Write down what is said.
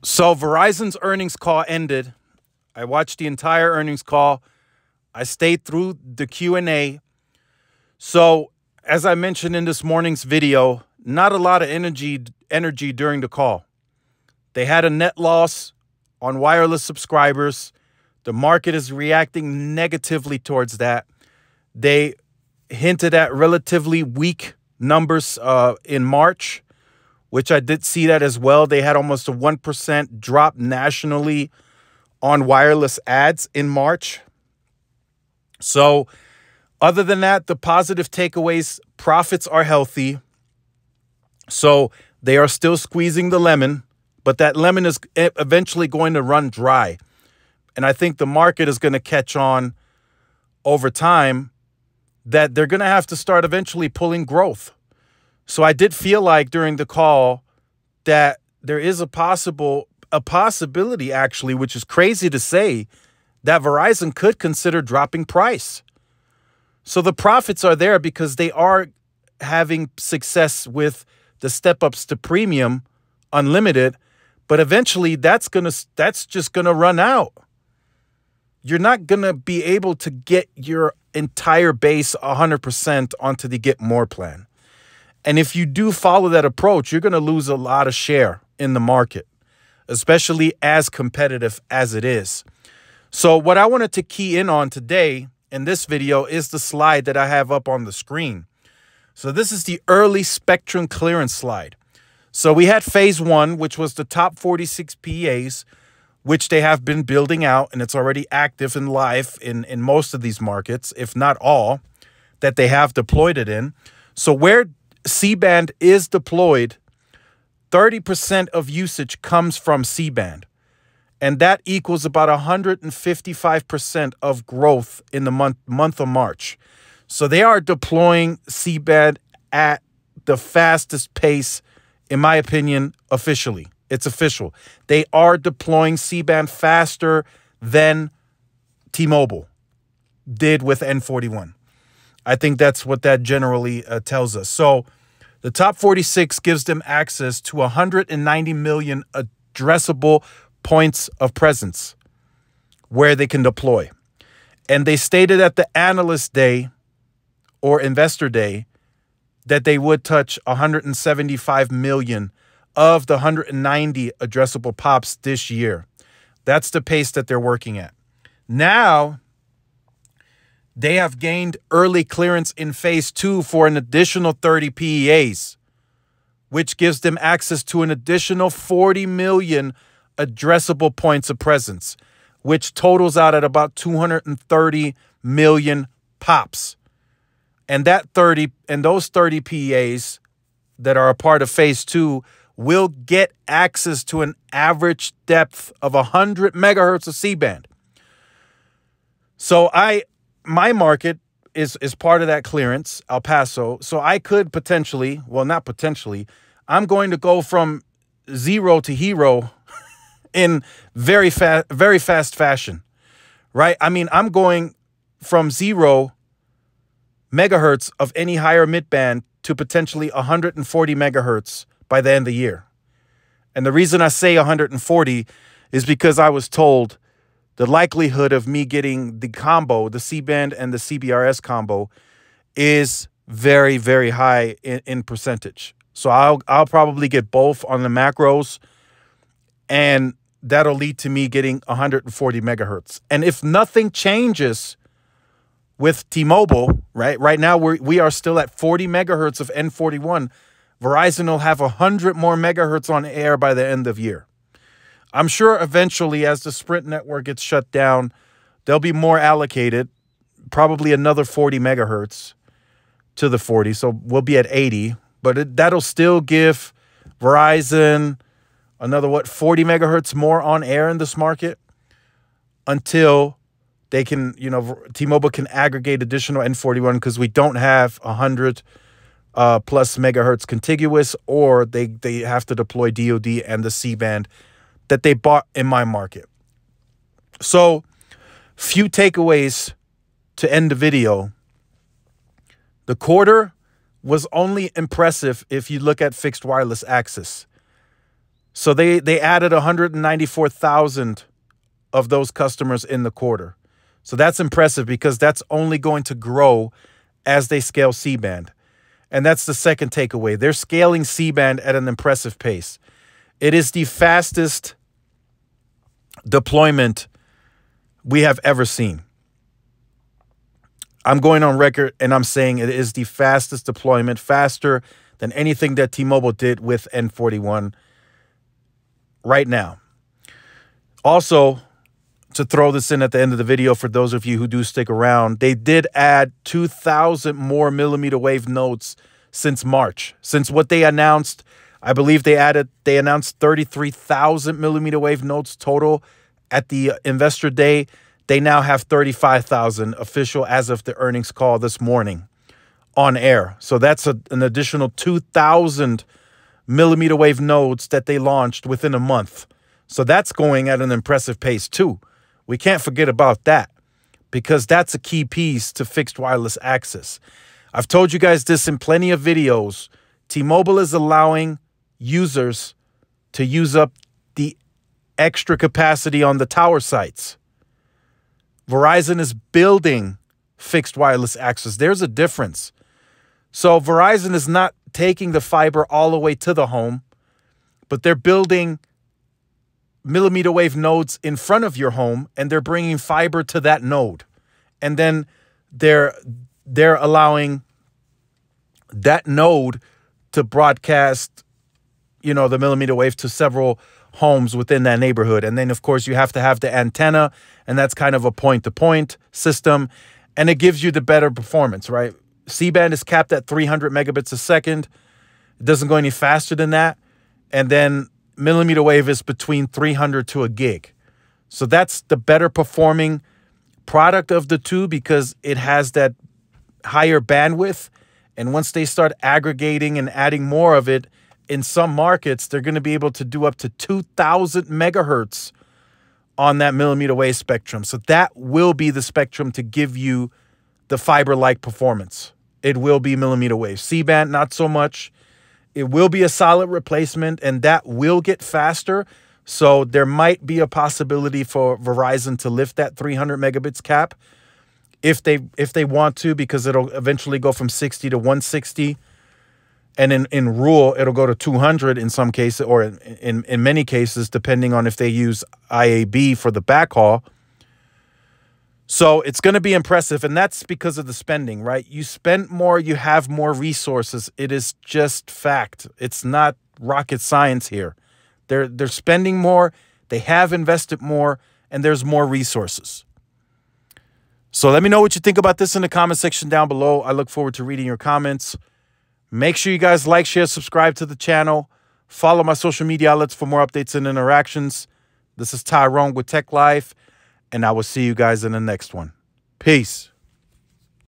So Verizon's earnings call ended. I watched the entire earnings call. I stayed through the Q&A. So as I mentioned in this morning's video, not a lot of energy during the call. They had a net loss on wireless subscribers. The market is reacting negatively towards that. They hinted at relatively weak numbers in March, which I did see that as well. They had almost a 1% drop nationally on wireless ads in March. So other than that, the positive takeaways, profits are healthy. So they are still squeezing the lemon, but that lemon is eventually going to run dry. And I think the market is going to catch on over time that they're going to have to start eventually pulling growth. So I did feel like during the call that there is a possibility actually, which is crazy to say, that Verizon could consider dropping price. So the profits are there because they are having success with the step-ups to premium unlimited, but eventually that's just going to run out. You're not going to be able to get your entire base 100% onto the Get More plan. And if you do follow that approach, you're going to lose a lot of share in the market, especially as competitive as it is. So what I wanted to key in on today in this video is the slide that I have up on the screen. So this is the early spectrum clearance slide. So we had phase one, which was the top 46 PAs, which they have been building out, and it's already active and live in most of these markets, if not all, that they have deployed it in. So where C-band is deployed, 30% of usage comes from C-band. And that equals about 155% of growth in the month of March. So they are deploying C-band at the fastest pace, in my opinion, officially. It's official. They are deploying C-band faster than T-Mobile did with N41. I think that's what that generally tells us. So the top 46 gives them access to 190 million addressable points of presence where they can deploy. And they stated at the analyst day or investor day that they would touch 175 million of the 190 addressable pops this year. That's the pace that they're working at. Now, they have gained early clearance in phase two for an additional 30 PEAs, which gives them access to an additional 40 million addressable points of presence, which totals out at about 230 million pops. And those 30 PEAs that are a part of phase two will get access to an average depth of 100 megahertz of C-band. So my market is part of that clearance, El Paso. So I could potentially, well, not potentially, I'm going to go from zero to hero in very fast fashion, right? I mean, I'm going from 0 megahertz of any higher midband to potentially 140 megahertz by the end of the year. And the reason I say 140 is because I was told the likelihood of me getting the combo, the C-band and the CBRS combo, is very, very high in percentage. So I'll probably get both on the macros, and that'll lead to me getting 140 megahertz. And if nothing changes with T-Mobile, right now we are still at 40 megahertz of N41. Verizon will have 100 more megahertz on air by the end of year. I'm sure eventually, as the Sprint network gets shut down, there'll be more allocated, probably another 40 megahertz to the 40. So we'll be at 80, but that'll still give Verizon another, 40 megahertz more on air in this market until they can, T-Mobile can aggregate additional N41 because we don't have 100 plus megahertz contiguous, or they have to deploy DoD and the C-band that they bought in my market. So, few takeaways to end the video. The quarter was only impressive if you look at fixed wireless access. So they added 194,000 of those customers in the quarter. So that's impressive because that's only going to grow as they scale C-band. And that's the second takeaway. They're scaling C-band at an impressive pace. It is the fastest deployment we have ever seen. I'm going on record and I'm saying it is the fastest deployment, faster than anything that T-Mobile did with N41 right now. Also, to throw this in at the end of the video for those of you who do stick around, they did add 2,000 more millimeter wave nodes since March. Since what they announced, I believe they announced 33,000 millimeter wave nodes total at the investor day. They now have 35,000 official as of the earnings call this morning on air. So that's an additional 2,000 millimeter wave nodes that they launched within a month. So that's going at an impressive pace too. We can't forget about that because that's a key piece to fixed wireless access. I've told you guys this in plenty of videos. T-Mobile is allowing users to use up the extra capacity on the tower sites. Verizon is building fixed wireless access. There's a difference. So Verizon is not taking the fiber all the way to the home, but they're building millimeter wave nodes in front of your home, and they're bringing fiber to that node. And then they're allowing that node to broadcast, the millimeter wave to several homes within that neighborhood. And then, of course, you have to have the antenna, and that's kind of a point-to-point system, and it gives you the better performance, right? C-band is capped at 300 megabits a second. It doesn't go any faster than that. And then millimeter wave is between 300 to a gig. So that's the better performing product of the two because it has that higher bandwidth. And once they start aggregating and adding more of it, in some markets, they're going to be able to do up to 2,000 megahertz on that millimeter wave spectrum. So that will be the spectrum to give you the fiber-like performance. It will be millimeter wave. C-band, not so much. It will be a solid replacement, and that will get faster. So there might be a possibility for Verizon to lift that 300 megabits cap if they want to, because it'll eventually go from 60 to 160. And in rural, it'll go to 200 in some cases, or in many cases, depending on if they use IAB for the backhaul. So it's going to be impressive, and that's because of the spending, right? You spend more, you have more resources. It is just fact. It's not rocket science here. They're spending more, they have invested more, and there's more resources. So let me know what you think about this in the comment section down below. I look forward to reading your comments. Make sure you guys like, share, subscribe to the channel. Follow my social media outlets for more updates and interactions. This is Tyrone with Tech Life, and I will see you guys in the next one. Peace.